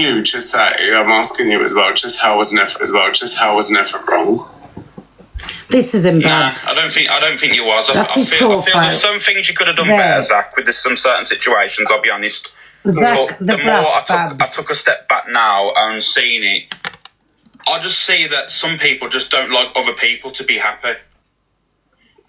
you to say, I'm asking you as well, just how was never wrong? This is in Babs. Nah, I don't think you was. I That's feel there's some things you could have done better, Zach, with some certain situations, I'll be honest. Zach, but the more I took a step back now and seen it, I just see that some people just don't like other people to be happy.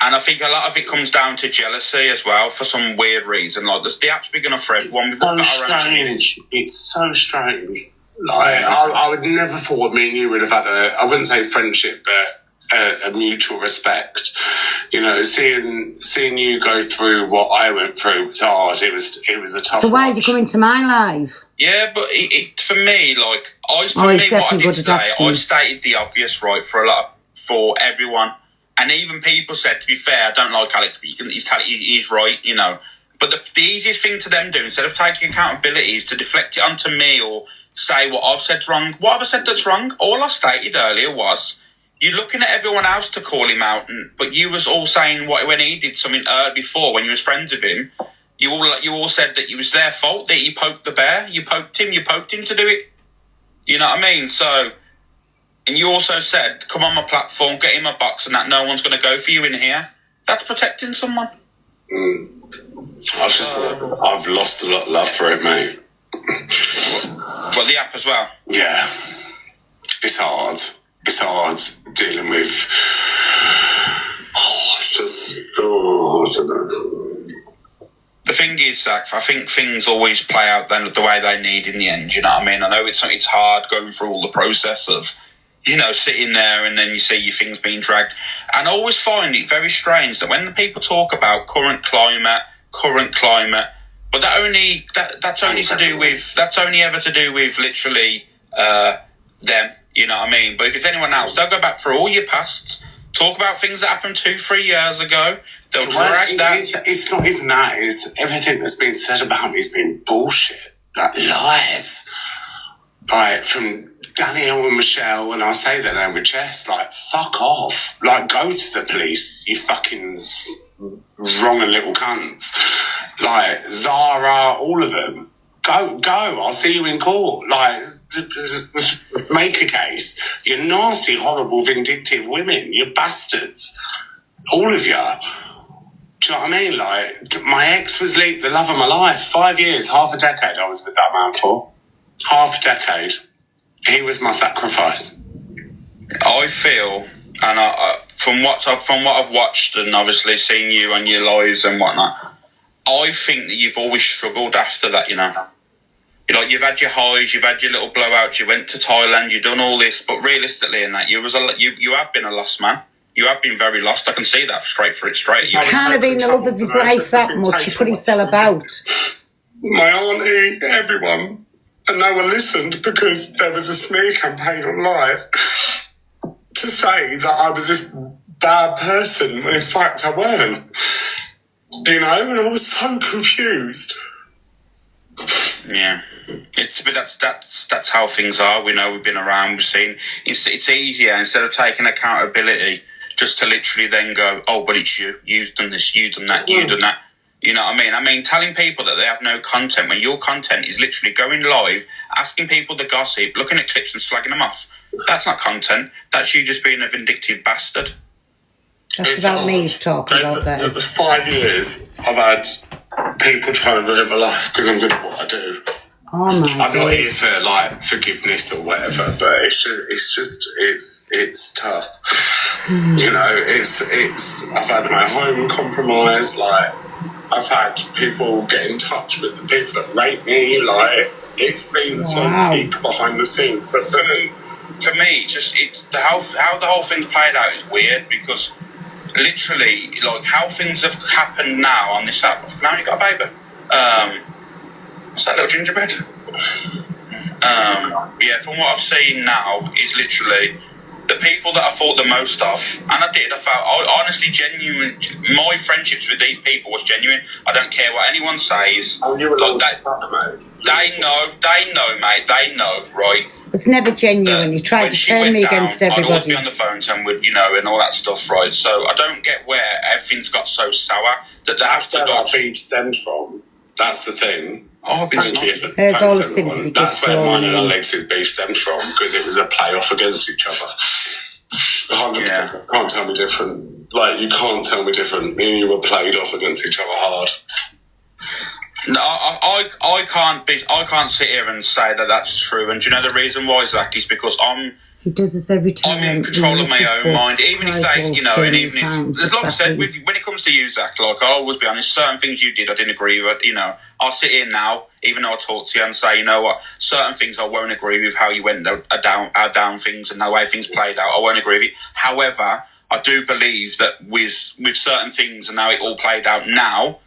And I think a lot of it comes down to jealousy as well, for some weird reason. Like, the app's been going to thread one. So strange. It's so strange. Like, I would never thought me and you would have had I wouldn't say friendship, but a mutual respect. You know, seeing you go through what I went through was hard. It was a tough. So why is he coming to my live? Yeah, but for me, like, what I did today, I stated the obvious, right, for everyone. And even people said, to be fair, I don't like Alex, but he's right, you know. But the easiest thing to them do, instead of taking accountability, is to deflect it onto me or say what I've said's wrong. What have I said that's wrong? All I stated earlier was, you're looking at everyone else to call him out, but you was all saying when he did something before, when you was friends with him, you all said that it was their fault, that you poked the bear, you poked him to do it. You know what I mean? So... And you also said, come on my platform, get in my box, and that no one's going to go for you in here. That's protecting someone. I've lost a lot of love for it, mate. Well, the app as well? Yeah. It's hard. It's hard dealing with... I don't know. The thing is, Zach, I think things always play out then the way they need in the end, you know what I mean? I know it's hard going through all the process of... You know, sitting there and then you see your things being dragged. And I always find it very strange that when the people talk about current climate, but that's only ever to do with literally them, you know what I mean? But if it's anyone else, they'll go back through all your pasts, talk about things that happened 2-3 years ago. They'll drag that. It's not even that. It's everything that's been said about me has been bullshit. Like lies. Like from Danielle and Michelle, and I say their name with chest, like, fuck off. Like, go to the police, you fucking wrong and little cunts. Like, Zara, all of them. Go, I'll see you in court. Like, make a case. You're nasty, horrible, vindictive women. You're bastards. All of you. Do you know what I mean? Like, my ex was the love of my life. 5 years, half a decade I was with that man for. Half a decade. He was my sacrifice. I feel, and from what I've watched and obviously seen you on your lives and whatnot, I think that you've always struggled after that, you know. You've had your highs, you've had your little blowouts, you went to Thailand, you've done all this, but realistically in that, you have been a lost man. You have been very lost. I can see that straight. He can't have been the love of his life that much. He put himself about. My auntie, everyone. And no one listened because there was a smear campaign on live to say that I was this bad person when in fact I weren't. You know, and I was so confused. Yeah. But that's how things are. We know, we've been around, we've seen. It's easier, instead of taking accountability, just to literally then go, oh, but it's you. You've done this, you've done that, you've done that. You know what I mean? I mean, telling people that they have no content when your content is literally going live, asking people to gossip, looking at clips and slagging them off. That's not content. That's you just being a vindictive bastard. That's about me talking about that. It was 5 years I've had people trying to ruin my life because I'm good at what I do. Oh my I'm not here for like forgiveness or whatever, but it's tough. You know, I've had my home compromised, like I've had people get in touch with the people that rape me, like it's been so peak behind the scenes. But for me, how the whole thing's played out is weird, because literally, like, how things have happened now on this app. Now you got a baby. What's that little gingerbread? Yeah, from what I've seen now is literally the people that I thought the most of, and I felt honestly genuine. My friendships with these people was genuine. I don't care what anyone says. Oh, you were like that. They know, mate. They know, right? It's never genuine. You tried to turn me against everybody. I'd always be on the phone to them with, you know, and all that stuff, right? So I don't get where everything's got so sour that they have to go. That's where our beef stemmed from. That's the thing. Oh, Thank you. There's Thanks, all the everyone. sympathy That's gifts where for mine and all. Alex's beef stemmed from, because it was a play-off against each other. 100%. Can't tell me different. Like, you can't tell me different. Me and you were played off against each other hard. No, I can't sit here and say that that's true. And do you know the reason why, Zach, is because He does this every time. I'm in control of my own mind, even if they, you know, and even if, as like I said, when it comes to you, Zach, like, I'll always be honest, certain things you did, I didn't agree with, you know. I'll sit here now, even though I talk to you, and say, you know what, certain things I won't agree with, how you went down things and the way things played out, I won't agree with it. However, I do believe that with certain things and how it all played out now,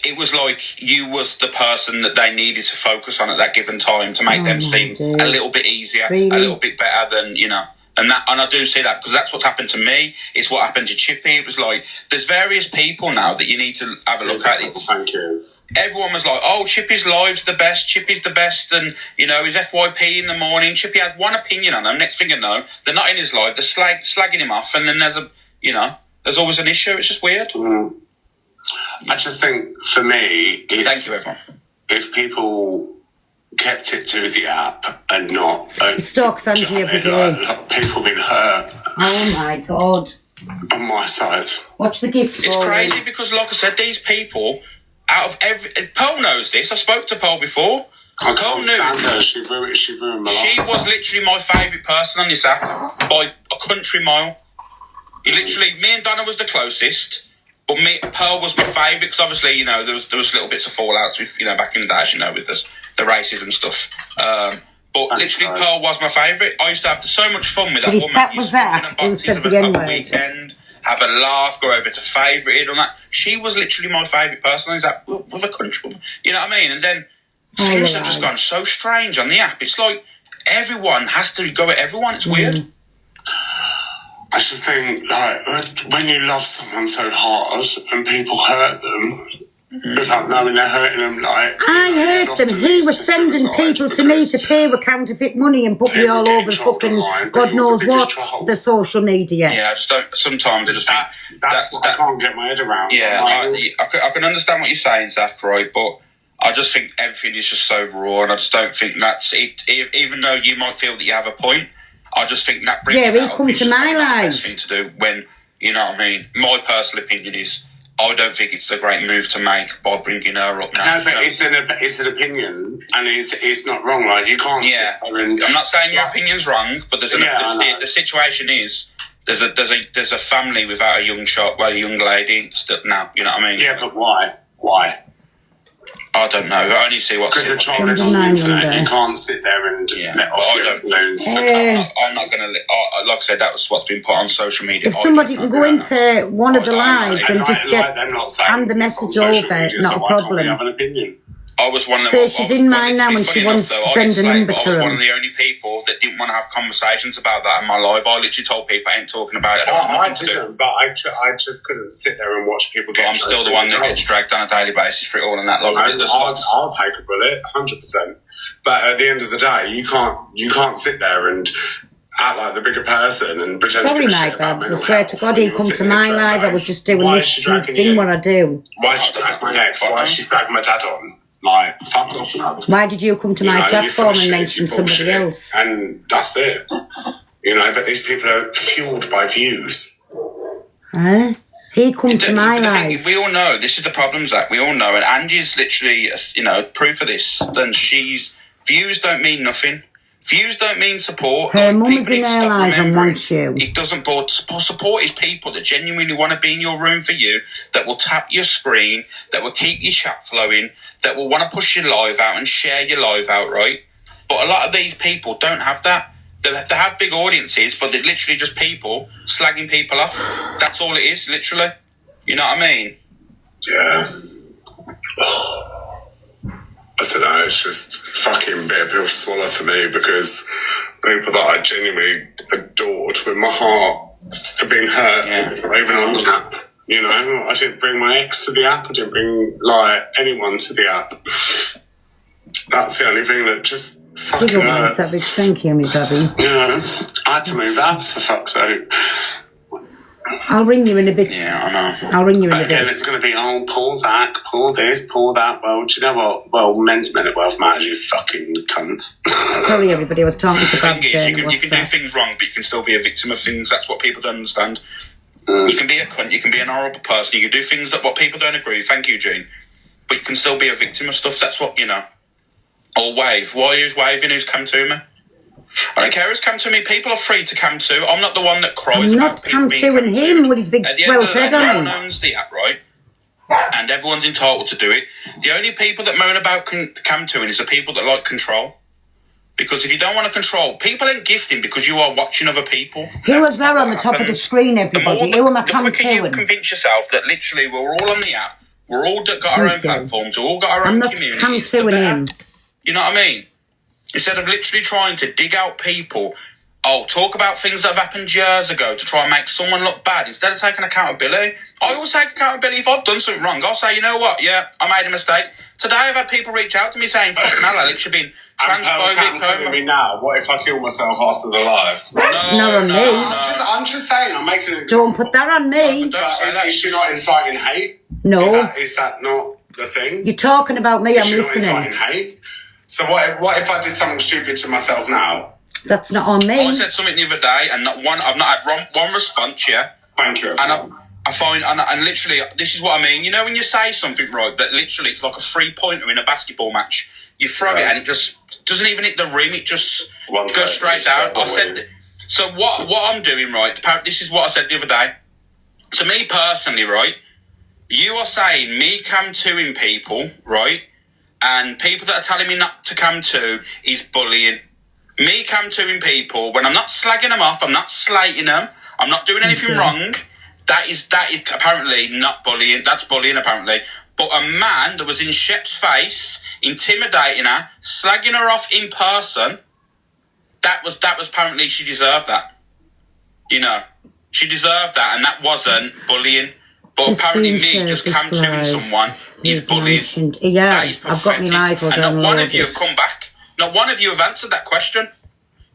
it was like you was the person that they needed to focus on at that given time to make them seem a little bit easier, a little bit better than, you know. And I do see that because that's what's happened to me. It's what happened to Chippy. It was like, there's various people now that you need to have a look at. Thank you. Everyone was like, oh, Chippy's live's the best, Chippy's the best, and, you know, his FYP in the morning. Chippy had one opinion on him. Next thing you know, they're not in his live. They're slagging him off, and then there's always an issue. It's just weird. I just think, for me, thank you, everyone. If people kept it to the app and not... He stalks Angie every day. Like, a lot of people been hurt. Oh, my God. On my side. Watch the gifts. It's crazy because, like I said, these people, out of every... Pearl knows this. I spoke to Pearl before. I can't stand her. She ruined my life. She was literally my favourite person on this app by a country mile. Me and Donna was the closest. But Pearl was my favourite because obviously, you know, there was little bits of fallouts with, you know, back in the day, you know, with the racism stuff. But literally, Pearl was my favourite. I used to have so much fun with that woman. Sat with Zach, who said the N-word. Weekend, have a laugh, go over to favourite it on that. She was literally my favourite person. Is that with a country, you know what I mean? And then things have just gone so strange on the app. It's like everyone has to go at everyone. It's weird. I just think, like, when you love someone so hard and people hurt them without knowing they're hurting them, like... I hurt them. He was sending people to me to pay with counterfeit money and put me all over the fucking God knows what, the social media. Yeah, I just don't... Sometimes I just think... That's what I can't get my head around. Yeah, I can understand what you're saying, Zach, right, but I just think everything is just so raw, and I just don't think that's it. Even though you might feel that you have a point, I just think that brings he come to my life. Thing to do when, you know what I mean. My personal opinion is, I don't think it's a great move to make by bringing her up now. No, but it's an opinion, and it's not wrong. Like, you can't. Yeah, I'm not saying your opinion's wrong, but there's the situation is there's a family without a young lady now. You know what I mean? Yeah, but why? Why? I don't know. I only see what's... Because the child is on the internet. You can't sit there and let off your balloons. I'm not going to... Like I said, that was what's been put on social media. If somebody can go into one of the lives and just hand the message over, not a problem. Have an opinion. I was one of them. So she's in mine now and she wants to send a number to her. I was one of the only people that didn't want to have conversations about that in my life. I literally told people I ain't talking about it. I didn't, but I just couldn't sit there and watch people get... I'm still the one that gets dragged on a daily basis for it all and that. Like, I'll take a bullet, 100%. But at the end of the day, you can't sit there and act like the bigger person and pretend to give a shit about mental health. I swear to God, he'd come to my live. I was just doing this thing what I do. Why did she drag my ex? Why did she drag my dad on? Like, fuck off. Why did you come to my platform and mention somebody else? And that's it. You know, but these people are fueled by views. Huh? He come to my life. We all know, this is the problem, Zach. We all know, and Angie's literally, you know, proof of this. Then views don't mean nothing. Views don't mean support. Her mum is in her life and wants you. It doesn't. Support is people that genuinely want to be in your room for you, that will tap your screen, that will keep your chat flowing, that will want to push your live out and share your live out, right? But a lot of these people don't have that. They have big audiences, but they're literally just people slagging people off. That's all it is, literally. You know what I mean? Yeah. I don't know, it's just fucking bitter pill to swallow for me because people that I genuinely adored with my heart have been hurt, even on the app. You know, I didn't bring my ex to the app, I didn't bring, like, anyone to the app. That's the only thing that just fucking hurts. Savage, thank you, me baby. You know, I had to move apps for fuck's sake. I'll ring you in a bit. Yeah, I know. I'll ring you in a Again, bit. it's going to be, oh, pull that, pull this, pull that. Well, do you know what? Well, men's mental wealth matters, you fucking cunt. Sorry, everybody, I was talking to Brad. You can do things wrong, but you can still be a victim of things. That's what people don't understand. You can be a cunt, you can be an horrible person, you can do things that what people don't agree with. Thank you, Gene. But you can still be a victim of stuff. That's what, Or wave. Why who's waving? Who's come to me? I don't care who's come to me. People are free to come to. I'm not the one that cries I'm about not people come being to and him with his big swelled head on him. Everyone owns the app, right? And everyone's entitled to do it. The only people that moan about come to is the people that like control. Because if you don't want to control, people ain't gifting because you are watching other people. Who was there on the top of the screen, everybody? Who am I come to? The quicker you convince yourself that literally we're all on the app, we're all got our own platforms, we've all got our own communities. I'm not come to and him. You know what I mean? Instead of literally trying to dig out people, talk about things that have happened years ago to try and make someone look bad, instead of taking accountability. I always take accountability. If I've done something wrong, I'll say, you know what, yeah, I made a mistake. Today I've had people reach out to me saying, fucking hell, Alex, you've been transphobic. Telling me now, what if I kill myself after the live? Not on me. I'm just saying, I'm making an Don't put that on me. Is she not inciting hate? No. Is that not the thing? You're talking about me, I'm listening. Not inciting hate? So what if I did something stupid to myself now? That's not on me. I said something the other day, and I've not had one response yet. Thank you. And I find, and literally, this is what I mean. You know, when you say something right, that literally it's like a 3-pointer in a basketball match. You throw it, and it just doesn't even hit the rim. It just goes straight down. I said, so what I'm doing, right? This is what I said the other day. To me personally, right? You are saying me come toing people, right? And people that are telling me not to come to is bullying. Me come toing people, when I'm not slagging them off, I'm not slating them, I'm not doing anything wrong, that is apparently not bullying. That's bullying, apparently. But a man that was in Shep's face, intimidating her, slagging her off in person, that was apparently, she deserved that. She deserved that, and that wasn't bullying. But apparently me just come to someone is bullying. Yeah, I've got me live. And not one of you have come back. Not one of you have answered that question.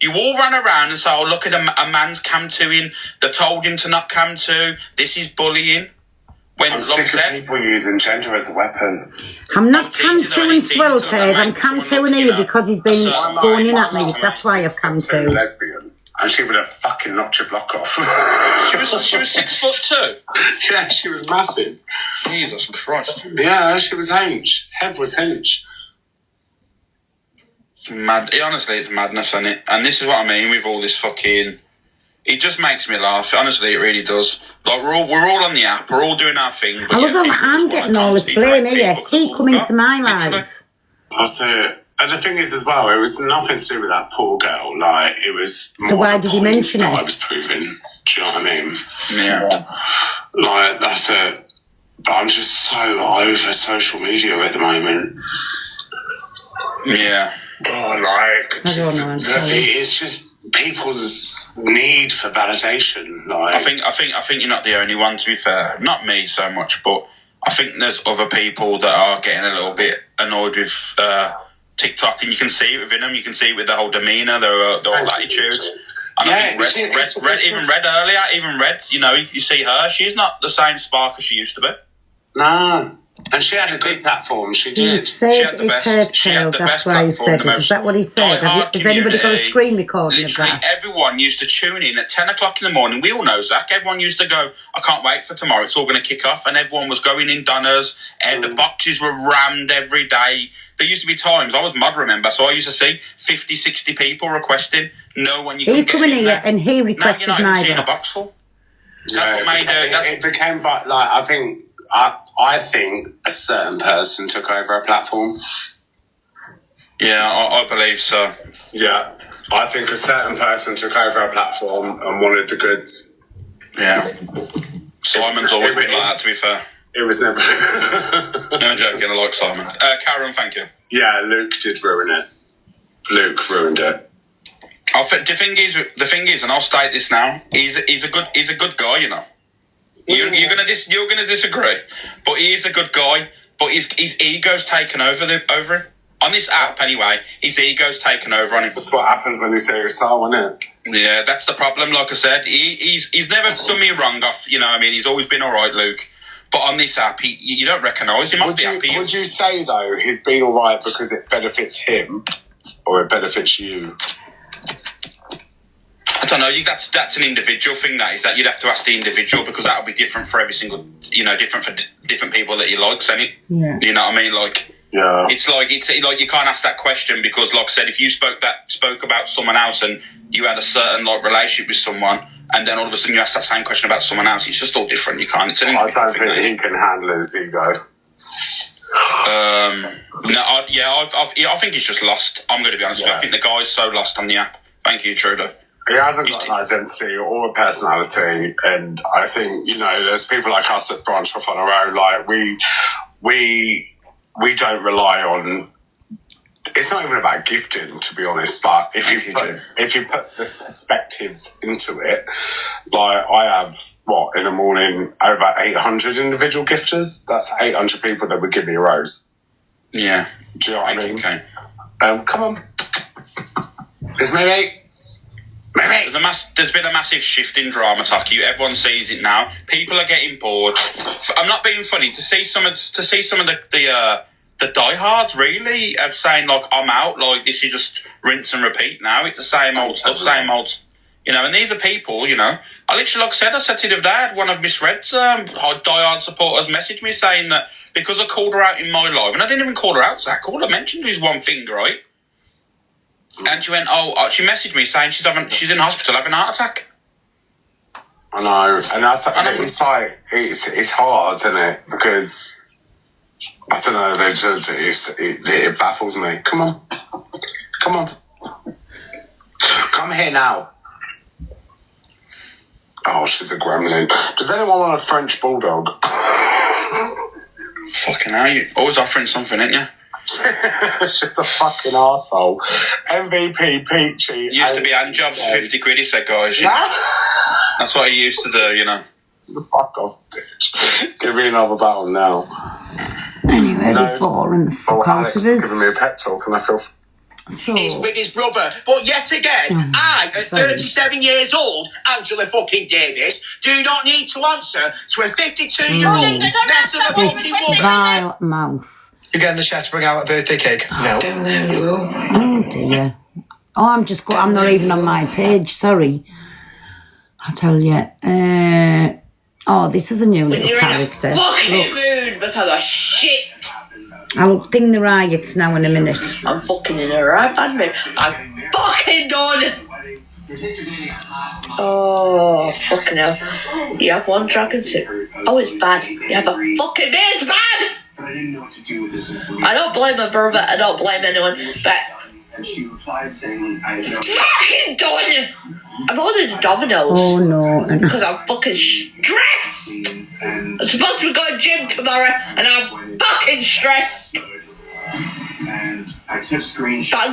You all ran around and said, look at a man's cam to him. They've told him to not cam to. This is bullying. I'm sick of people using gender as a weapon. I'm not cam to and swelled head. I'm cam to and here because he's been going in at me. That's why I've cam to. Lesbian. And she would have fucking knocked your block off. She was 6'2". Yeah, she was massive. Jesus Christ. Yeah, she was hench. Hev was hench. Mad. Honestly, it's madness, isn't it? And this is what I mean with all this fucking. It just makes me laugh. Honestly, it really does. Like we're all on the app. We're all doing our thing. But I love how I'm getting all this blame here. He come into my life. That's it. And the thing is, as well, it was nothing to do with that poor girl. Like, it was. So why did you mention it? I was proving. Do you know what I mean? Yeah. Like, that's it. But I'm just so over social media at the moment. Yeah. Oh, like, I don't know. I'm sorry. It's just people's need for validation. Like, I think you're not the only one. To be fair, not me so much, but I think there's other people that are getting a little bit annoyed with TikTok, and you can see it within them. You can see it with their whole demeanour, their whole attitudes. And I think Red, you see her. She's not the same spark as she used to be. No. And she had a good platform. She did. He said it's her child. That's why he said it. Is that what he said? Has anybody got a screen recording of that? Everyone used to tune in at 10 o'clock in the morning. We all know, Zach. Everyone used to go, I can't wait for tomorrow. It's all going to kick off. And everyone was going in Donners. And the boxes were rammed every day. There used to be times, I was mad, remember, so I used to see 50, 60 people requesting. No one you could get in here and he requested my box. Now you're not even seeing a box full. That's what made it became, like, I think a certain person took over a platform. Yeah, I believe so. Yeah, I think a certain person took over a platform and wanted the goods. Yeah. Simon's always been like that, to be fair. It was never... No, I'm joking, I like Simon. Karen, thank you. Yeah, Luke did ruin it. Luke ruined it. The thing is, and I'll state this now, he's a good guy, you know. You're gonna disagree, but he is a good guy. But his ego's taken over him. on this app anyway, his ego's taken over on him. That's what happens when you say you're someone, isn't it? Yeah, that's the problem. Like I said, he's never done me wrong off, you know what I mean? He's always been all right, Luke. But on this app, you don't recognise him off the app. Would you say, though, he's been all right because it benefits him or it benefits you? I don't know. That's an individual thing. That you'd have to ask the individual, because that would be different for every single, different for different people that you like, isn't it? Yeah. You know what I mean? Like, yeah. It's like you can't ask that question, because, like I said, if you spoke about someone else and you had a certain relationship with someone, and then all of a sudden you ask that same question about someone else, it's just all different. You can't. It's an I don't think he can handle his ego. No, I think he's just lost. I'm going to be honest with you. I think the guy's so lost on the app. Thank you, Trudeau. He hasn't got an identity or a personality, and I think, there's people like us that branch off on our own. Like, we don't rely on. It's not even about gifting, to be honest. But if you put the perspectives into it, like, I have in the morning over 800 individual gifters. That's 800 people that would give me a rose. Yeah. Do you know what I mean? Okay. Come on. It's maybe. There's been a massive shift in drama, Taki. Everyone sees it now. People are getting bored. I'm not being funny. To see some of the diehards really of saying, like, I'm out. Like, this is just rinse and repeat now. It's the same old stuff, same old. And these are people. I literally, like I said to the other day, I had one of Miss Red's diehard supporters message me saying that because I called her out in my live, and I didn't even call her out, Zach. All I mentioned was one thing, right? And she went, she messaged me saying she's in hospital having a heart attack. I know, and that's it's hard, isn't it? Because I don't know, it baffles me. Come on, come here now. Oh, she's a gremlin. Does anyone want a French bulldog? Fucking hell, you always offering something, ain't you? She's a fucking arsehole. MVP Peachy. Used to be hand jobs for 50 quid, he said, guys. That's what he used to do, Fuck off, bitch. Give me another battle now. Anyway, they're boring the fuck out of us. Alex giving me a pep talk and I feel... Is with his brother. But yet again, I, at 37 years old, Angela fucking Davis, do not need to answer to a 52-year-old mess of a fucking woman. Vile mouth. You getting the chef to bring out a birthday cake? No. Oh dear. I'm not even on my page, sorry. I tell you. This is a new little character. In a fucking mood because of shit. I'll ding the riots now in a minute. I'm fucking in a right bad mood. I'm fucking done. Oh, fucking hell. You have one dragon soup. Oh, it's bad. You have a fucking beer, it's bad. I don't blame my brother, I don't blame anyone, but fucking done! I've ordered Domino's. Oh no. Because I'm fucking stressed! I'm supposed to be going to gym tomorrow and I'm fucking stressed! But I've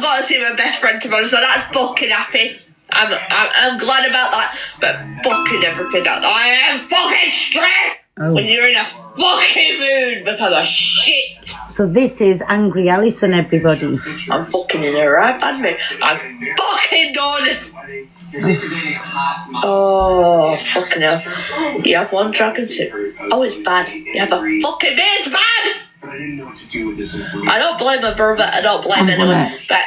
got to see my best friend tomorrow, so that's fucking happy. I'm glad about that, but fucking everything else. I am fucking stressed! When you're in a fucking mood because of shit. So this is Angry Alison, everybody. I'm fucking in a right bad mood. I'm fucking done. Oh, fucking hell. You have one dragon soup. Oh, it's bad. You have a fucking beer, it's bad. I don't blame my brother, I don't blame anyone, but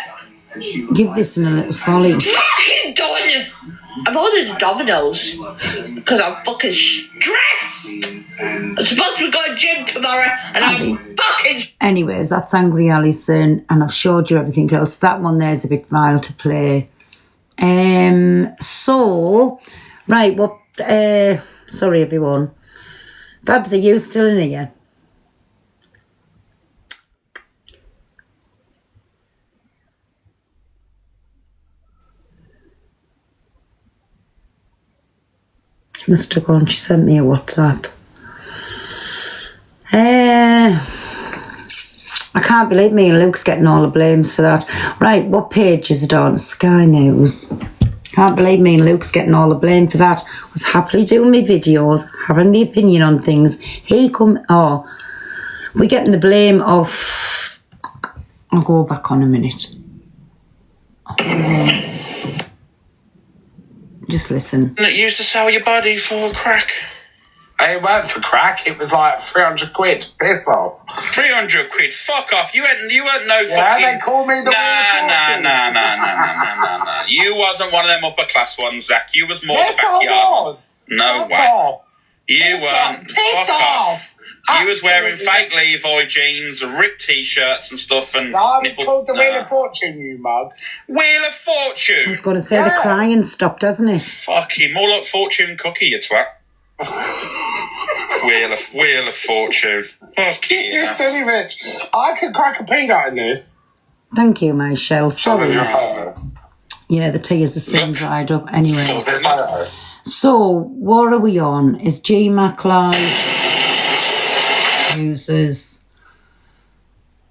give this in a little folly. Fucking done. I've ordered Domino's because I'm fucking stressed. I'm supposed to be going to gym tomorrow and I'm fucking... Anyways, that's Angry Alison, and I've showed you everything else. That one there's a bit vile to play. Sorry everyone. Babs, are you still in here? She must have gone. She sent me a WhatsApp. I can't believe me and Luke's getting all the blames for that. Right, what page is it on? Sky News. Can't believe me and Luke's getting all the blame for that. I was happily doing my videos, having my opinion on things. We're getting the blame of I'll go back on a minute. Just listen. That used to sell your body for crack. It weren't for crack. It was like 300 quid. Piss off. 300 quid. Fuck off. You weren't no Yeah, fucking... they call me the Wheel of Fortune. Nah. You wasn't one of them upper class ones, Zach. You was more Yes, the backyard. I was. No Fuck way. off. You weren't. Piss Fuck off. off. You was wearing fake Levi jeans, ripped t-shirts and stuff, and I was called the Wheel of Fortune, you mug. Wheel of I Fortune. was going to say the crying stopped, hasn't it? Fucking more like Fortune Cookie, you twat. Wheel of Fortune. Fucking You hell. silly bitch. I could crack a peanut in this. Thank you, my shell. Sorry. Photo. Yeah, the tears are soon dried up anyway. Photo. So, what are we on? Is GMAC live? Users.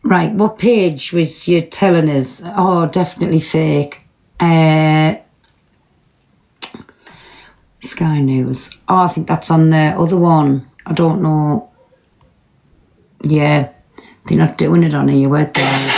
Right, what page was you telling us? Oh, definitely fake. Sky News. Oh, I think that's on the other one. I don't know. Yeah, they're not doing it on here, were they?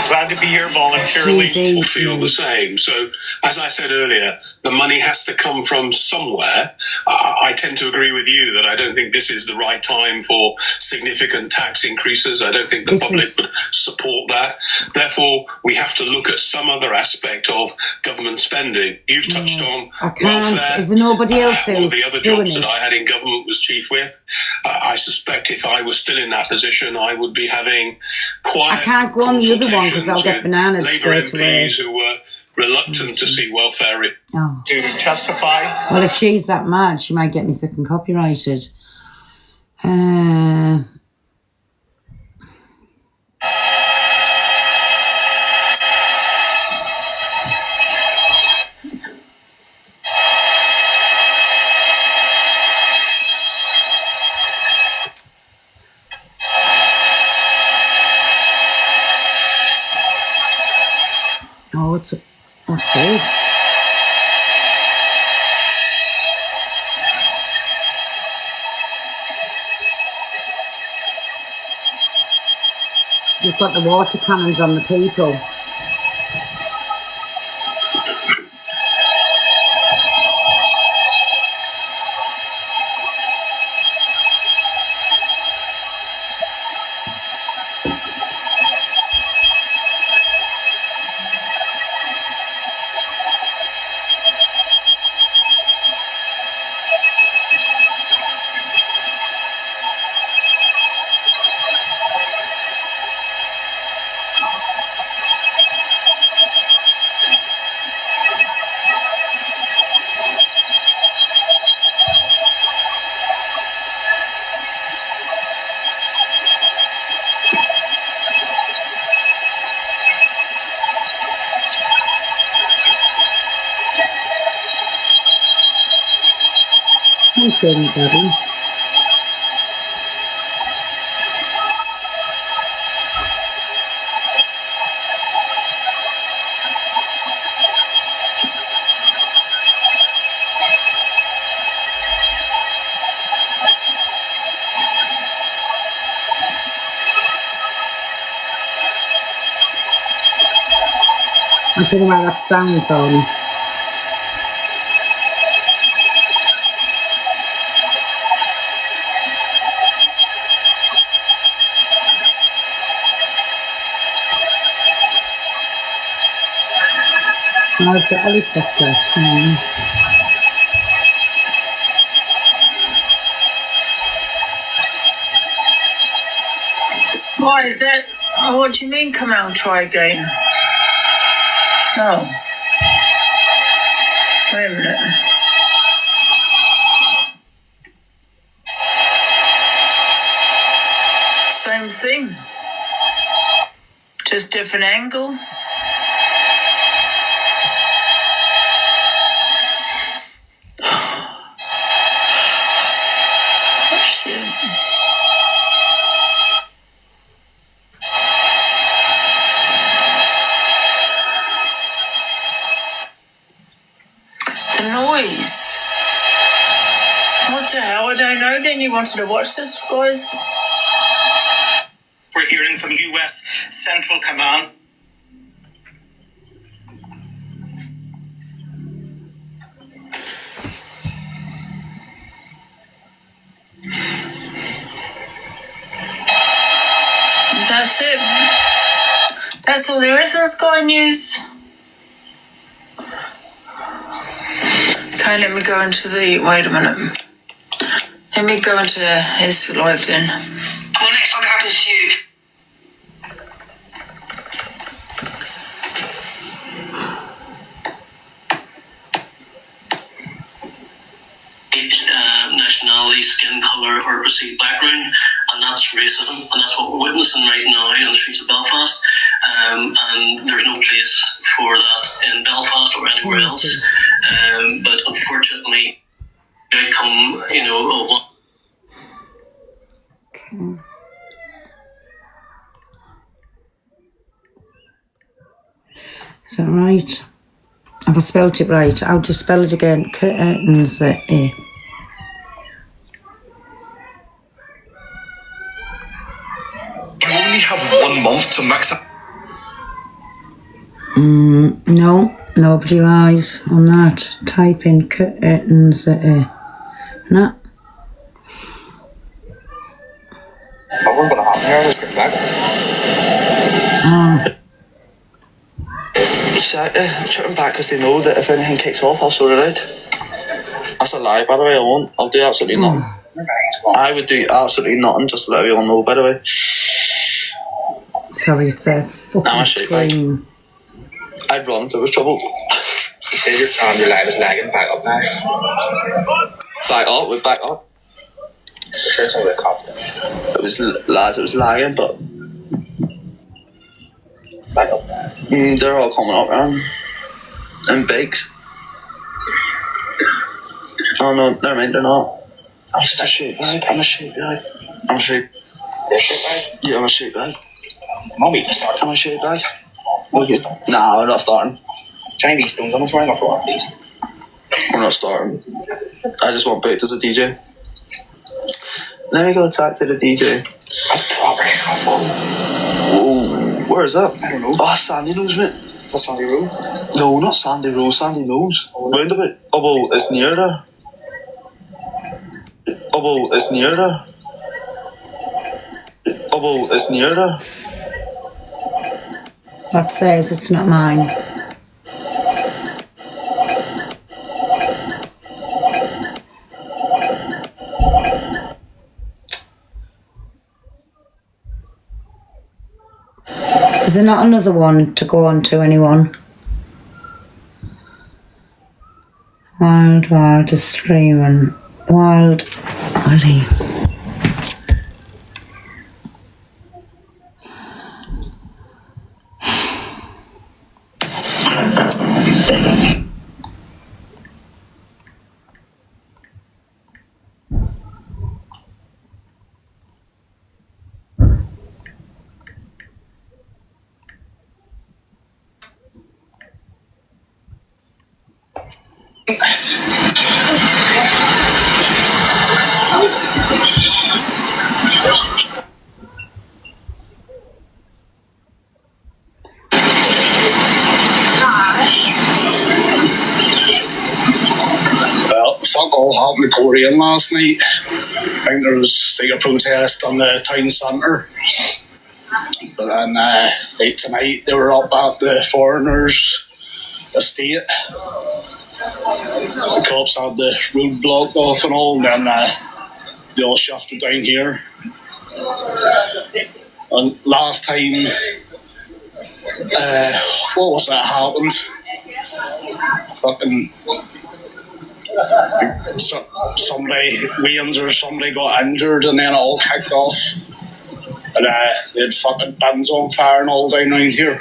Glad to be here voluntarily. GB. Feel the same. So, as I said earlier, the money has to come from somewhere. I tend to agree with you that I don't think this is the right time for significant tax increases. I don't think the public would support that. Therefore, we have to look at some other aspect of government spending. You've touched on I can't. welfare. Is there nobody else One of who's the other doing jobs it? that I had in government was chief whip. I suspect if I was still in that position, I would be having quiet I can't go on the other one because I'll get bananas Labour straight away. MPs who were reluctant to see welfare. Oh. To testify. Well, if she's that mad, she might get me fucking copyrighted. Oh, what's this? You've got the water cannons on the people. Thank you, everybody. I don't know why that sounds on. How's the helicopter? What is it? Oh, what do you mean come out and try again? Oh. Wait a minute. Same thing. Just different angle. Oh, shit. The noise. What the hell? I don't know. Then you wanted to watch this, guys? We're hearing from US Central Command. That's it. That's all there is on Sky News. Okay, let me go into the... Wait a minute. Let me go into his live then. Well, next time it happens to you. Nationality, skin colour, or perceived background, and that's racism, and that's what we're witnessing right now on the streets of Belfast. And there's no place for that in Belfast or anywhere else. But unfortunately, the outcome, of what. Okay. Is that right? Have I spelled it right? How do you spell it again? Curtains. You only have 1 month to max that. No, nobody live on that. Type in curtains. No. What's gonna happen here? Let's get back. Exactly. Chuck them back because they know that if anything kicks off, I'll sort it out. That's a lie, by the way. I won't. I'll do absolutely nothing. I would do absolutely nothing just to let everyone know, by the way. Sorry, it's a fucking screen. I'd run if there was trouble. You said your live is lagging. Back up now. Back up, we're back up. I'm sure it's only the cops. It was, lads, it was lagging, but... Back up now. They're all coming up, man. In bigs. Oh no, never mind, they're not. I'm just a sheep bag. I'm a sheep bag. I'm a sheep. You're a shit bag? Yeah, I'm a sheep bag. Mom, you start. I'm a sheep bag. Well, you start. Nah, we're not starting. Chinese stones on the floor, not for one, please. We're not starting. I just want baked as a DJ. Let me go talk to the DJ. That's proper. Whoa, where is that? I don't know. Oh, Sandy knows, mate. That's Sandy Road. No, not Sandy Road. Sandy knows. Round about. Oh, well, it's near there. Oh, well, it's near there. Oh, well, it's near there. That says it's not mine. Is there not another one to go on to anyone? Wild is streaming. Wild Ali. Fuck all happened to Korean last night. I think there was like a protest on the town centre. But then like tonight they were up at the foreigners' estate. The cops had the road blocked off and all, and then they all shifted down here. And last time, what was that happened? Fucking somebody, Wayans or somebody got injured and then it all kicked off. And they had fucking bins on fire and all down around here.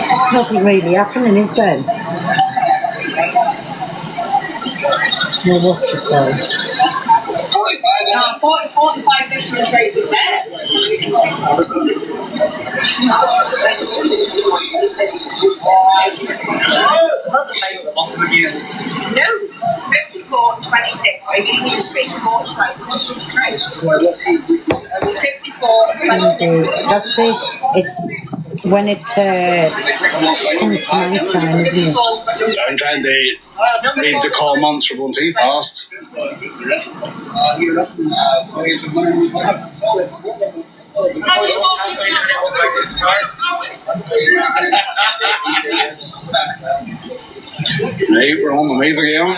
It's nothing really happening, is there? We'll watch it though. got 45 different trades in there. No, 54 and 26. I mean, you straight 45 different trades. 54 and 26. That's it. It's when it comes to night time, isn't it? I'm trying to read the comments for going too fast. Right, we're on the move again.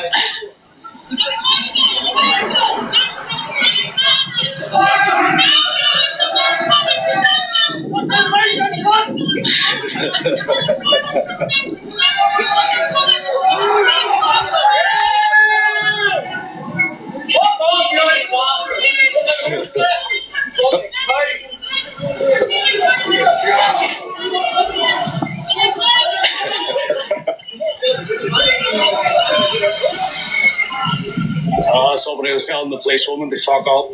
Somebody was telling the policewoman to fuck up.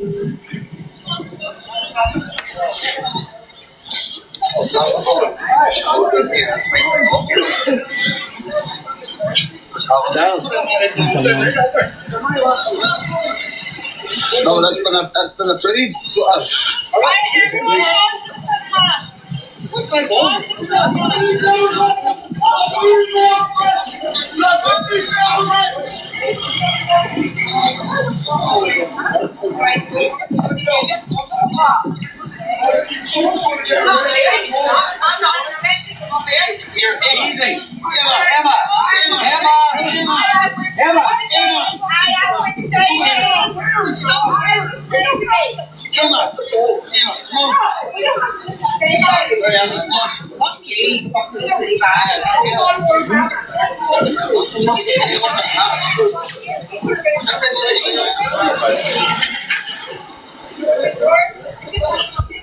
No, that's been approved.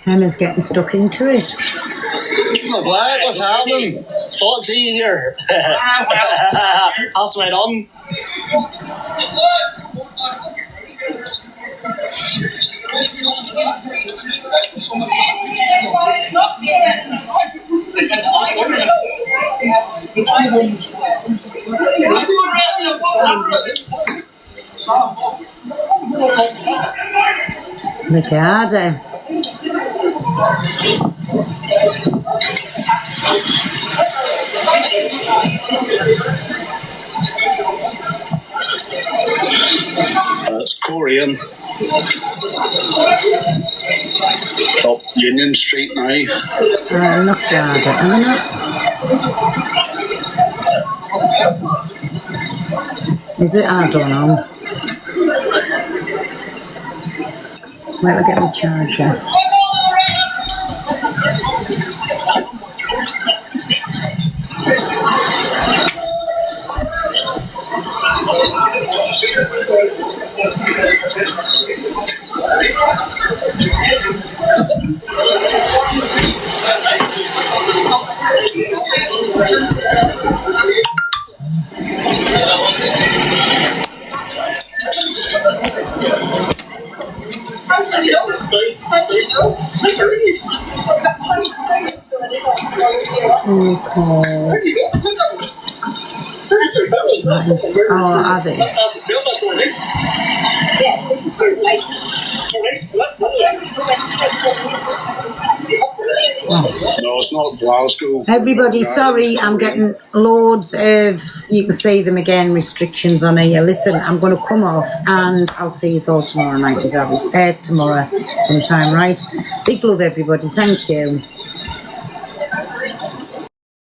Emma's getting stuck into it. Oh, Black, what's happening? Thought to see you here. How's it on? Look at her. It's Korean. Up Union Street now. Look at it. Is it? I don't know. Wait, I'll get my charger. Nice. Oh, are they? No, it's not Glasgow. Everybody, sorry, I'm getting loads of, you can see them again, restrictions on here. Listen, I'm going to come off and I'll see you all tomorrow night, tomorrow sometime, right? Big love, everybody. Thank you.